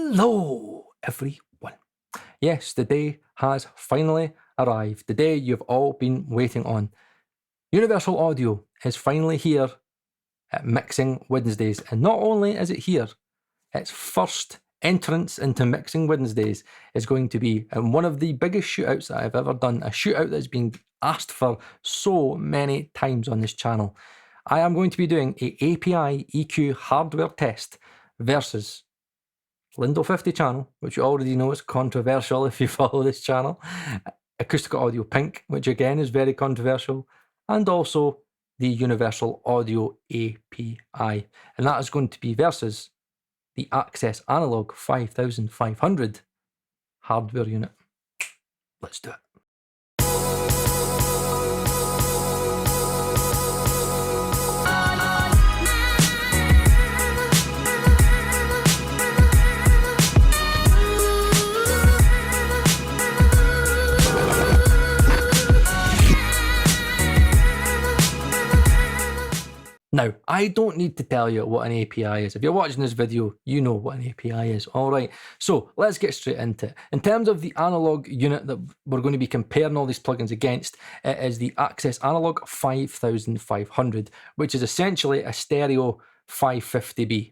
Hello, everyone. Yes, the day has finally arrived. The day you've all been waiting on. Universal Audio is finally here at Mixing Wednesdays. And not only is it here, its first entrance into Mixing Wednesdays is going to be in one of the biggest shootouts that I've ever done. A shootout that's been asked for so many times on this channel. I am going to be doing an API EQ hardware test versus Lindell 50 channel, which you already know is controversial if you follow this channel, Acustica Audio Pink, which again is very controversial, and also the Universal Audio API. And that is going to be versus the Access Analog 5500 hardware unit. Let's do it. Now, I don't need to tell you what an API is. If you're watching this video, you know what an API is. All right, so let's get straight into it. In terms of the analog unit that we're going to be comparing all these plugins against, it is the Access Analog 5500, which is essentially a stereo 550B.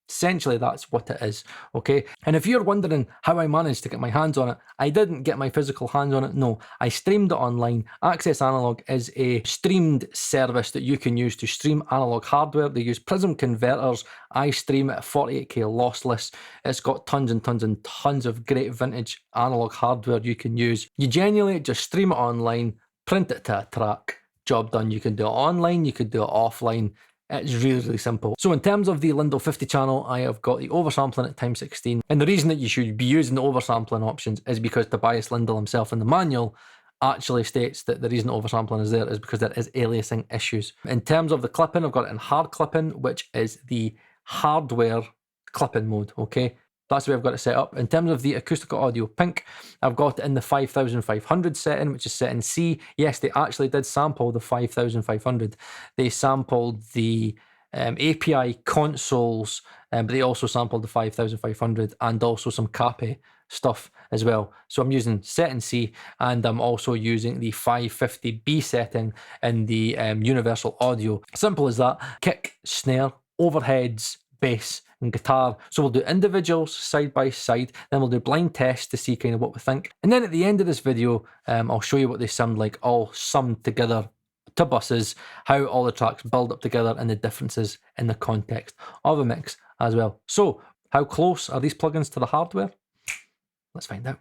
Essentially, that's what it is, okay? And if you're wondering how I managed to get my hands on it, I didn't get my physical hands on it, no. I streamed it online. Access Analog is a streamed service that you can use to stream analog hardware. They use Prism converters. I stream it at 48K lossless. It's got tons and tons and tons of great vintage analog hardware you can use. You genuinely just stream it online, print it to a track, job done. You can do it online, you could do it offline. It's really, really simple. So in terms of the Lindell 50 channel, I have got the oversampling at time 16. And the reason that you should be using the oversampling options is because Tobias Lindell himself in the manual actually states that the reason oversampling is there is because there is aliasing issues. In terms of the clipping, I've got it in hard clipping, which is the hardware clipping mode, okay? That's the way I've got it set up. In terms of the Acustica Audio Pink, I've got it in the 5500 setting, which is set in C. Yes, they actually did sample the 5500. They sampled the API consoles, but they also sampled the 5500 and also some CAPE stuff as well. So I'm using set in C, and I'm also using the 550B setting in the Universal Audio. Simple as that. Kick, snare, overheads, bass, and guitar. So we'll do individuals side by side, then we'll do blind tests to see kind of what we think. And then at the end of this video, I'll show you what they sound like all summed together to buses, how all the tracks build up together and the differences in the context of a mix as well. So how close are these plugins to the hardware? Let's find out.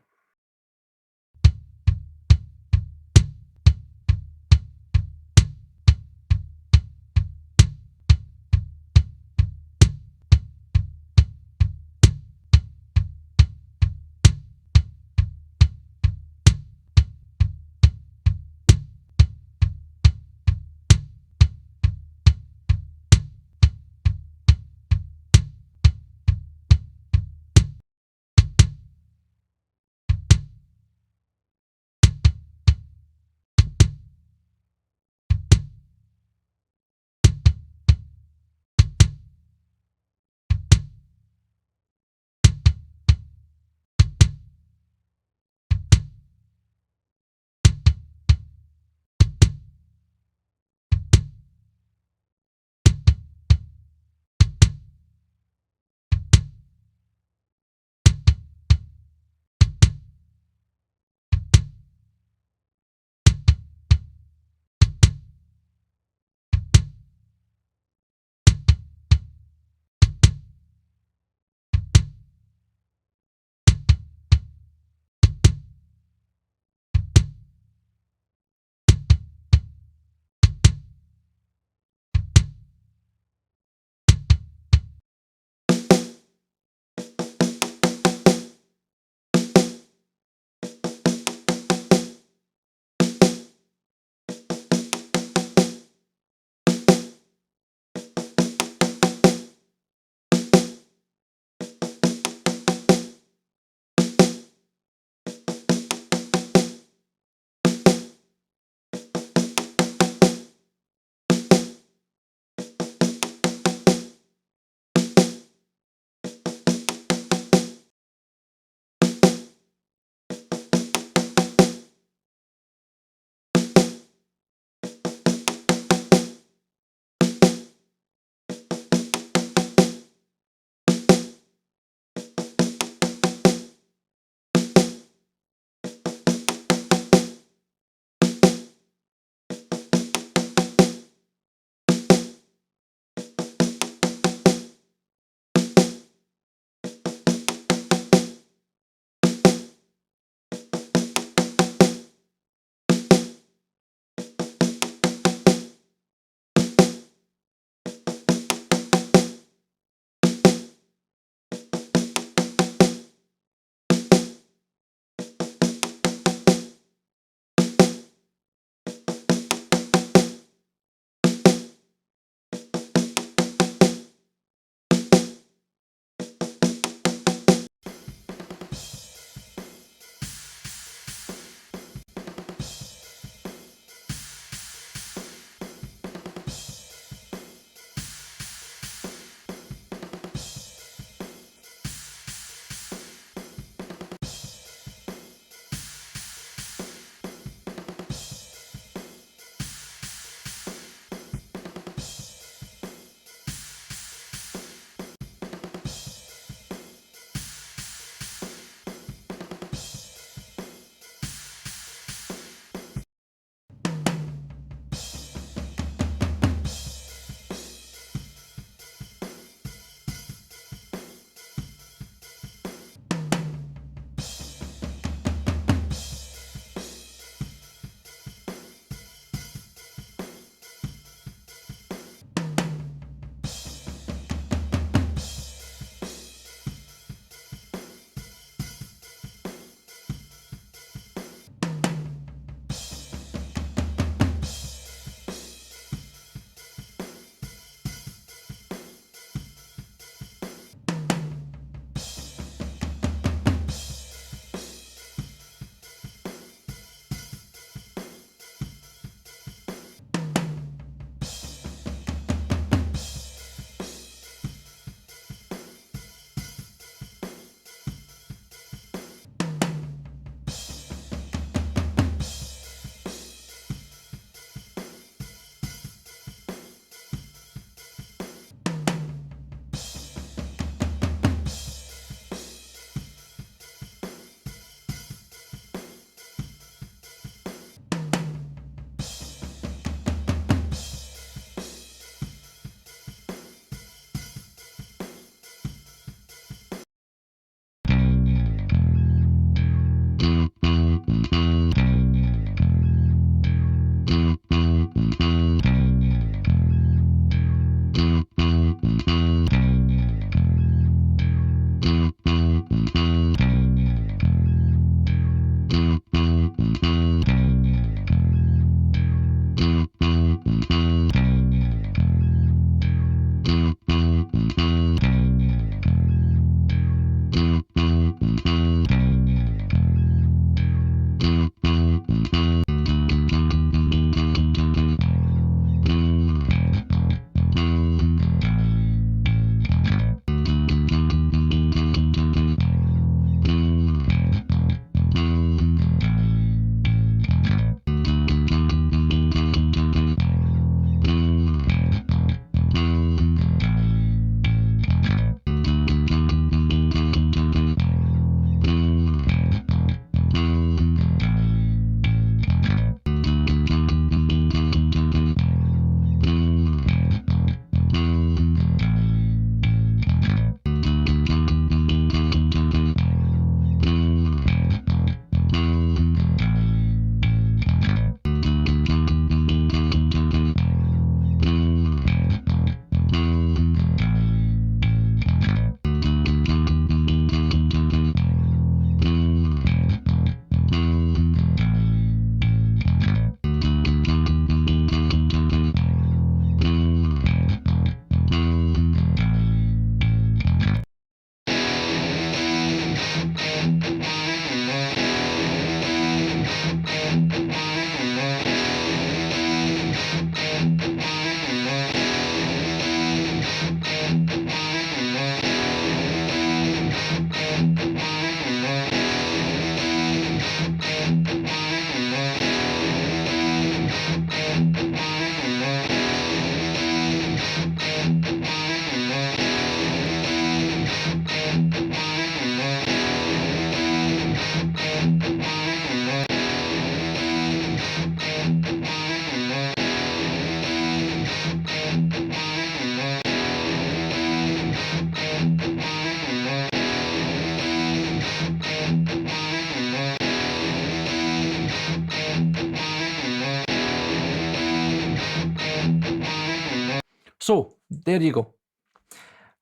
So there you go.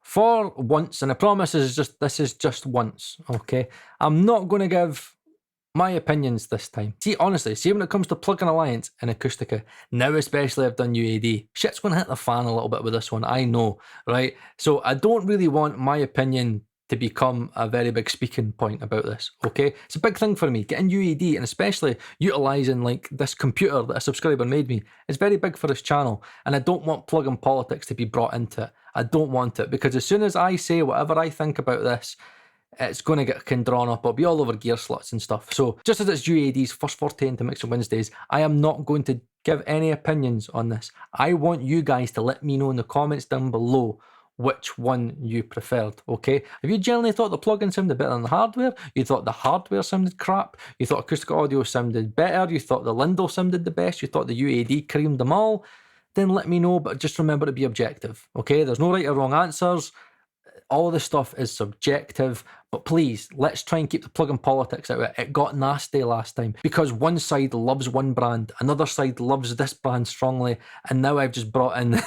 For once, and I promise this is just once, okay? I'm not going to give my opinions this time. See, honestly, see when it comes to plugin alliance and Acustica, now especially I've done UAD, shit's going to hit the fan a little bit with this one, I know, right? So I don't really want my opinion to become a very big speaking point about this, okay? It's a big thing for me, getting UAD and especially utilising like this computer that a subscriber made me is very big for this channel, and I don't want plugin politics to be brought into it. I don't want it, because as soon as I say whatever I think about this, it's going to get drawn up. It'll be all over gear slots and stuff. So just as it's UAD's first forte into Mixing Wednesdays, I am not going to give any opinions on this. I want you guys to let me know in the comments down below which one you preferred, okay? If you generally thought the plugin sounded better than the hardware, you thought the hardware sounded crap, you thought acoustic audio sounded better, you thought the Lindell sounded the best, you thought the UAD creamed them all, then let me know, but just remember to be objective, okay? There's no right or wrong answers. All of this stuff is subjective, but please, let's try and keep the plugin politics out of it. It got nasty last time because one side loves one brand, another side loves this brand strongly, and now I've just brought in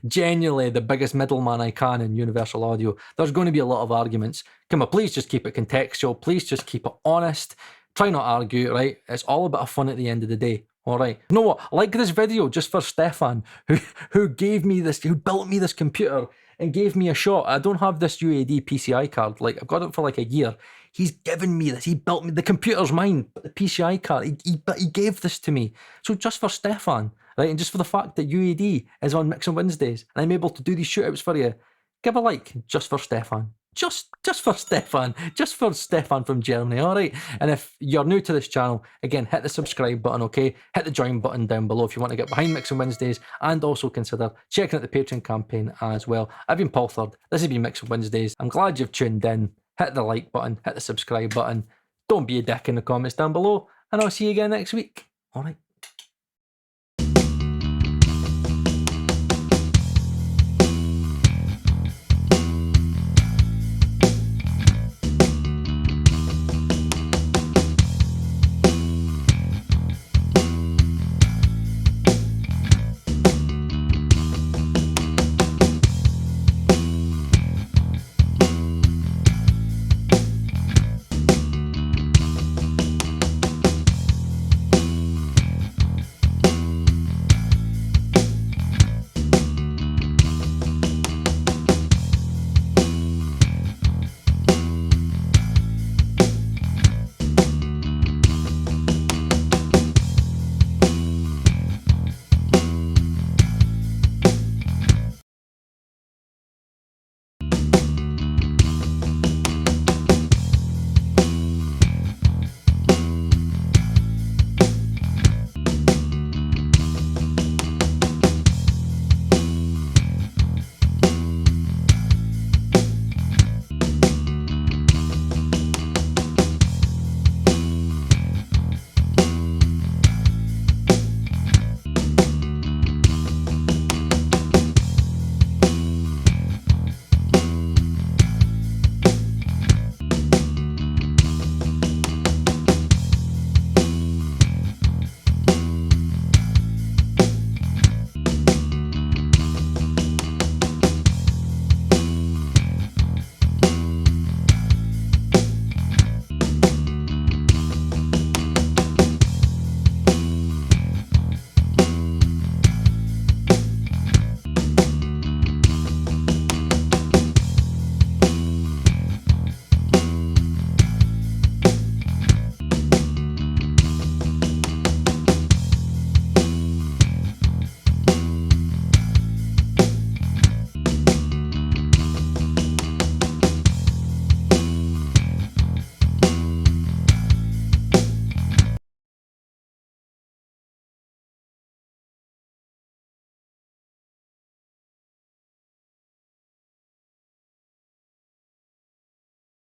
genuinely the biggest middleman I can in Universal Audio. There's going to be a lot of arguments. Come on, please just keep it contextual. Please just keep it honest. Try not to argue, right? It's all a bit of fun at the end of the day. All right. You know what? I like this video just for Stefan, who gave me this, who built me this computer and gave me a shot. I don't have this UAD PCI card. Like, I've got it for like a year. He's given me this. He built me, the computer's mine, but the PCI card, he gave this to me. So just for Stefan, right, and just for the fact that UAD is on Mixing Wednesdays and I'm able to do these shootouts for you, give a like just for Stefan. Just for Stefan. Just for Stefan from Germany, all right? And if you're new to this channel, again, hit the subscribe button, okay? Hit the join button down below if you want to get behind Mixing Wednesdays, and also consider checking out the Patreon campaign as well. I've been Paul Third. This has been Mixing Wednesdays. I'm glad you've tuned in. Hit the like button, hit the subscribe button. Don't be a dick in the comments down below, and I'll see you again next week. All right?